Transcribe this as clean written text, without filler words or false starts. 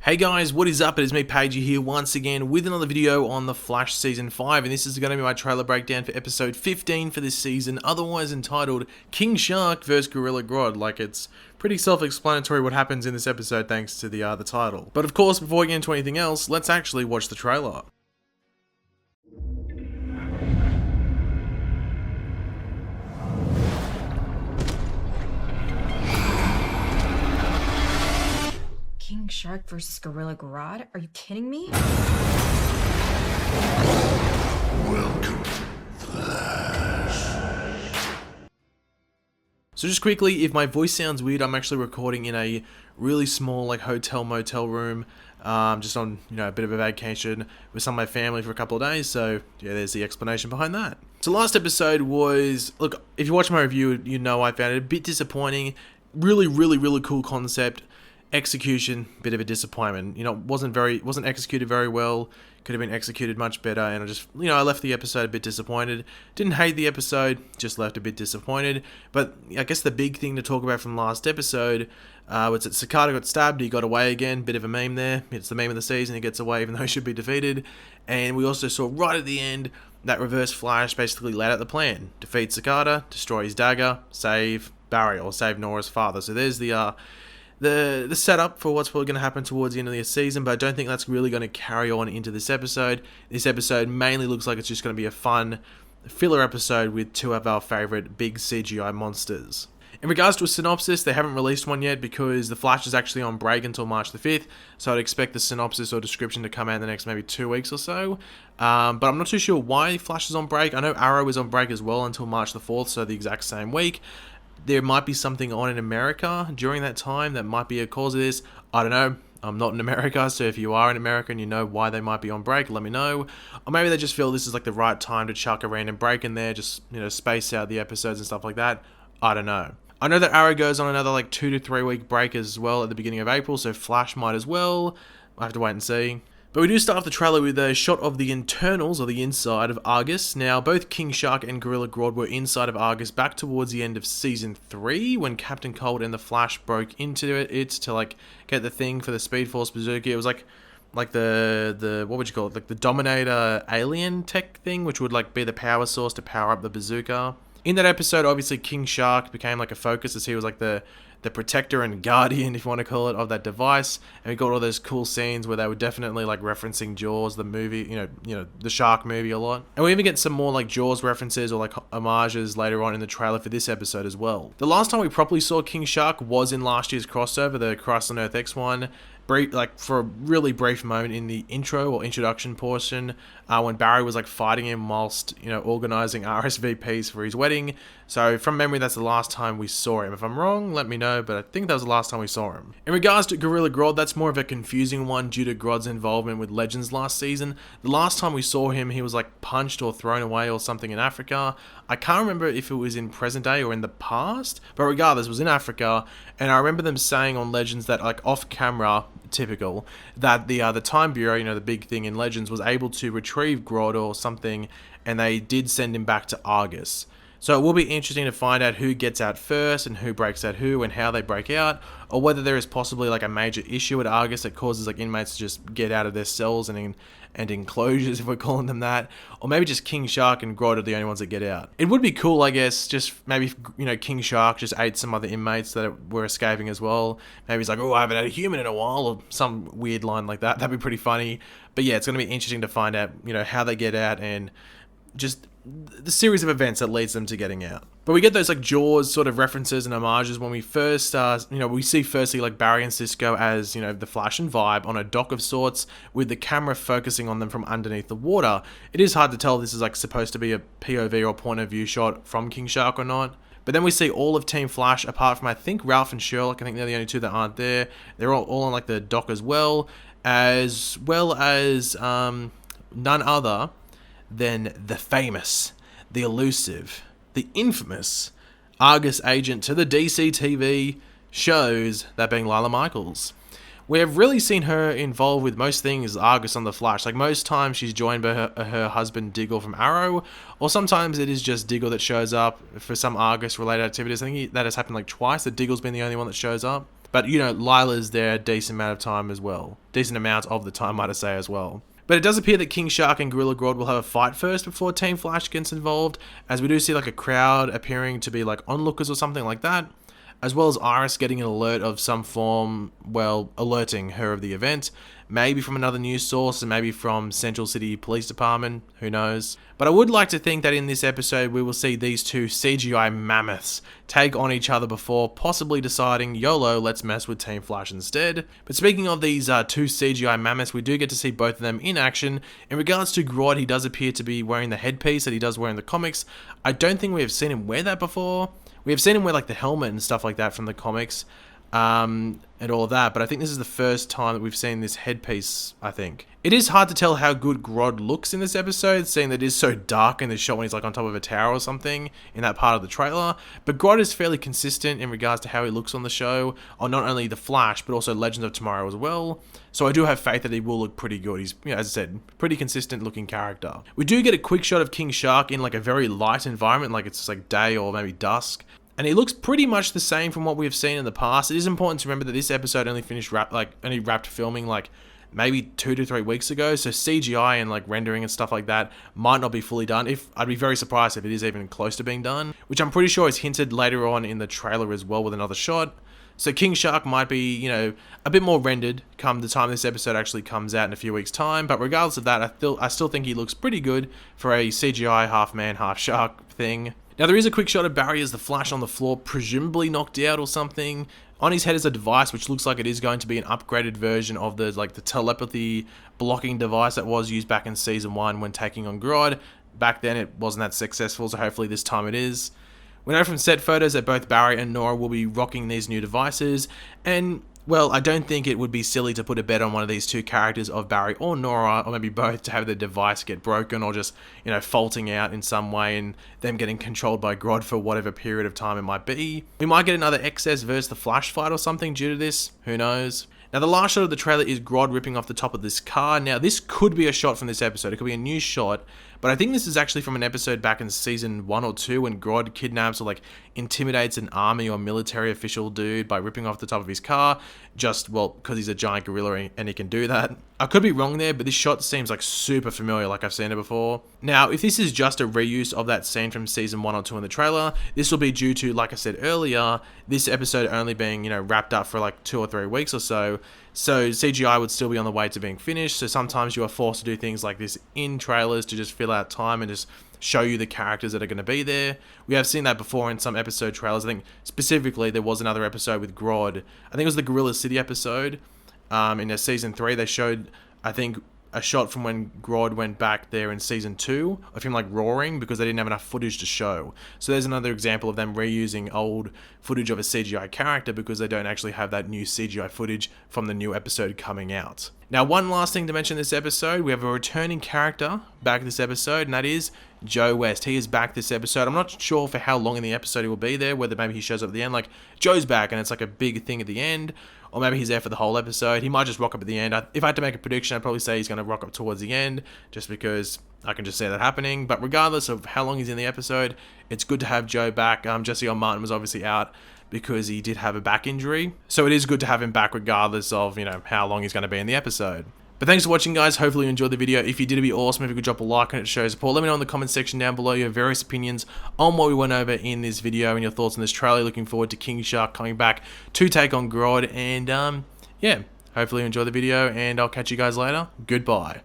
Hey guys, what is up? It is me, Pagey, here once again with another video on The Flash Season 5, and this is going to be my trailer breakdown for episode 15 for this season, otherwise entitled King Shark vs. Gorilla Grodd. Like, it's pretty self-explanatory what happens in this episode thanks to the title. But of course, before we get into anything else, let's actually watch the trailer. King Shark versus Gorilla Grodd? Are you kidding me? Welcome, Flash. So just quickly, if my voice sounds weird, I'm actually recording in a really small like hotel motel room, just on a bit of a vacation with some of my family for a couple of days. So yeah, there's the explanation behind that. So last episode was, look, if you watch my review, you know I found it a bit disappointing. Really cool concept. Execution, bit of a disappointment. Wasn't executed very well. Could have been executed much better, and I left the episode a bit disappointed. Didn't hate the episode, just left a bit disappointed. But I guess the big thing to talk about from last episode was that Cicada got stabbed. He got away again. Bit of a meme there. It's the meme of the season. He gets away even though he should be defeated. And we also saw right at the end that Reverse Flash basically laid out the plan: defeat Cicada, destroy his dagger, save Barry, or save Nora's father. So there's the setup for what's probably going to happen towards the end of the season, but I don't think that's really going to carry on into this episode. This episode mainly looks like it's just going to be a fun filler episode with two of our favourite big CGI monsters. In regards to a synopsis, they haven't released one yet because The Flash is actually on break until March the 5th, so I'd expect the synopsis or description to come out in the next maybe 2 weeks or so. But I'm not too sure why Flash is on break. I know Arrow is on break as well until March the 4th, so the exact same week. There might be something on in America during that time that might be a cause of this. I don't know. I'm not in America, so if you are in America and you know why they might be on break, let me know. Or maybe they just feel this is like the right time to chuck a random break in there, just, space out the episodes and stuff like that. I don't know. I know that Arrow goes on another like 2 to 3 week break as well at the beginning of April, so Flash might as well. I'll have to wait and see. But we do start off the trailer with a shot of the internals, or the inside, of Argus. Now, both King Shark and Gorilla Grodd were inside of Argus back towards the end of Season 3, when Captain Cold and the Flash broke into it to, like, get the thing for the Speed Force Bazooka. It was like the what would you call it? Like the Dominator alien tech thing, which would, like, be the power source to power up the bazooka. In that episode, obviously, King Shark became, like, a focus, as he was, like, the protector and guardian, if you want to call it, of that device. And we got all those cool scenes where they were definitely like referencing Jaws, the movie, the shark movie, a lot. And we even get some more like Jaws references or like homages later on in the trailer for this episode as well. The last time we properly saw King Shark was in last year's crossover, the Christ on Earth X one. For a really brief moment in the intro or introduction portion, when Barry was like fighting him whilst organizing RSVPs for his wedding. So from memory, that's the last time we saw him. If I'm wrong, let me know, but I think that was the last time we saw him. In regards to Gorilla Grodd, that's more of a confusing one due to Grodd's involvement with Legends last season. The last time we saw him, he was like punched or thrown away or something in Africa. I can't remember if it was in present day or in the past, but regardless, it was in Africa. And I remember them saying on Legends that, like, off camera, typical, that the Time Bureau, the big thing in Legends, was able to retrieve Grodd or something, and they did send him back to Argus. So it will be interesting to find out who gets out first and who breaks out who and how they break out, or whether there is possibly like a major issue at Argus that causes like inmates to just get out of their cells and enclosures, if we're calling them that, or maybe just King Shark and Grodd are the only ones that get out. It would be cool, I guess, just maybe King Shark just ate some other inmates that were escaping as well. Maybe he's like, oh, I haven't had a human in a while, or some weird line like that. That'd be pretty funny. But yeah, it's going to be interesting to find out how they get out and just the series of events that leads them to getting out. But we get those like Jaws sort of references and homages when we first, we see firstly like Barry and Cisco as, the Flash and Vibe on a dock of sorts with the camera focusing on them from underneath the water. It is hard to tell if this is like supposed to be a POV or point of view shot from King Shark or not. But then we see all of Team Flash, apart from I think Ralph and Sherlock. I think they're the only two that aren't there. They're all on like the dock as well as none other than the famous, the elusive, the infamous Argus agent to the DC TV shows, that being Lila Michaels. We have really seen her involved with most things Argus on the Flash. Like most times she's joined by her husband Diggle from Arrow, or sometimes it is just Diggle that shows up for some Argus related activities. I think that has happened like twice, that Diggle's been the only one that shows up. But, you know, Lila's there a decent amount of time as well. Decent amount of the time, might I say, as well. But it does appear that King Shark and Gorilla Grodd will have a fight first before Team Flash gets involved, as we do see like a crowd appearing to be like onlookers or something like that, as well as Iris getting an alert of some form, well, alerting her of the event, maybe from another news source and maybe from Central City Police Department, who knows. But I would like to think that in this episode we will see these two CGI mammoths take on each other before possibly deciding, YOLO, let's mess with Team Flash instead. But speaking of these two CGI mammoths, we do get to see both of them in action. In regards to Grodd, he does appear to be wearing the headpiece that he does wear in the comics. I don't think we have seen him wear that before. We have seen him wear like the helmet and stuff like that from the comics, and all of that, but I think this is the first time that we've seen this headpiece, I think. It is hard to tell how good Grodd looks in this episode, seeing that it is so dark in the shot when he's like on top of a tower or something in that part of the trailer, but Grodd is fairly consistent in regards to how he looks on the show, on not only The Flash, but also Legends of Tomorrow as well, so I do have faith that he will look pretty good. He's, you know, as I said, pretty consistent looking character. We do get a quick shot of King Shark in like a very light environment, like it's like day or maybe dusk, and he looks pretty much the same from what we've seen in the past. It is important to remember that this episode only wrapped filming like maybe 2 to 3 weeks ago, so CGI and like rendering and stuff like that might not be fully done. I'd be very surprised if it is even close to being done, which I'm pretty sure is hinted later on in the trailer as well with another shot. So King Shark might be, you know, a bit more rendered come the time this episode actually comes out in a few weeks' time, but regardless of that, I still think he looks pretty good for a CGI half man, half shark thing. Now there is a quick shot of Barry as the Flash on the floor, presumably knocked out or something. On his head is a device which looks like it is going to be an upgraded version of the telepathy blocking device that was used back in season 1 when taking on Grodd. Back then it wasn't that successful, so hopefully this time it is. We know from set photos that both Barry and Nora will be rocking these new devices, and well, I don't think it would be silly to put a bet on one of these two characters of Barry or Nora, or maybe both, to have the device get broken or just, you know, faulting out in some way and them getting controlled by Grodd for whatever period of time it might be. We might get another XS versus the Flash fight or something due to this, who knows. Now the last shot of the trailer is Grodd ripping off the top of this car. Now this could be a shot from this episode, it could be a new shot, but I think this is actually from an episode back in season 1 or 2 when Grodd kidnaps or like intimidates an army or military official dude by ripping off the top of his car, just, well, because he's a giant gorilla and he can do that. I could be wrong there, but this shot seems like super familiar, like I've seen it before. Now, if this is just a reuse of that scene from season 1 or 2 in the trailer, this will be due to, like I said earlier, this episode only being, you know, wrapped up for like 2 or 3 weeks or so. So CGI would still be on the way to being finished, so sometimes you are forced to do things like this in trailers to just fill out time and just show you the characters that are going to be there. We have seen that before in some episode trailers. I think specifically there was another episode with Grodd. I think it was the Gorilla City episode. In season 3 they showed, I think, a shot from when Grodd went back there in season 2 of him like roaring because they didn't have enough footage to show. So there's another example of them reusing old footage of a CGI character because they don't actually have that new CGI footage from the new episode coming out. Now, one last thing to mention this episode, we have a returning character back this episode, and that is Joe West. He is back this episode. I'm not sure for how long in the episode he will be there, whether maybe he shows up at the end, like Joe's back and it's like a big thing at the end, or maybe he's there for the whole episode. He might just rock up at the end. If I had to make a prediction, I'd probably say he's going to rock up towards the end, just because I can just see that happening. But regardless of how long he's in the episode, it's good to have Joe back. Jesse L. Martin was obviously out because he did have a back injury, so it is good to have him back regardless of, you know, how long he's going to be in the episode. But thanks for watching, guys. Hopefully you enjoyed the video. If you did, it'd be awesome if you could drop a like on it to show support. Let me know in the comment section down below your various opinions on what we went over in this video and your thoughts on this trailer. Looking forward to King Shark coming back to take on Grodd, and yeah, hopefully you enjoy the video, and I'll catch you guys later. Goodbye.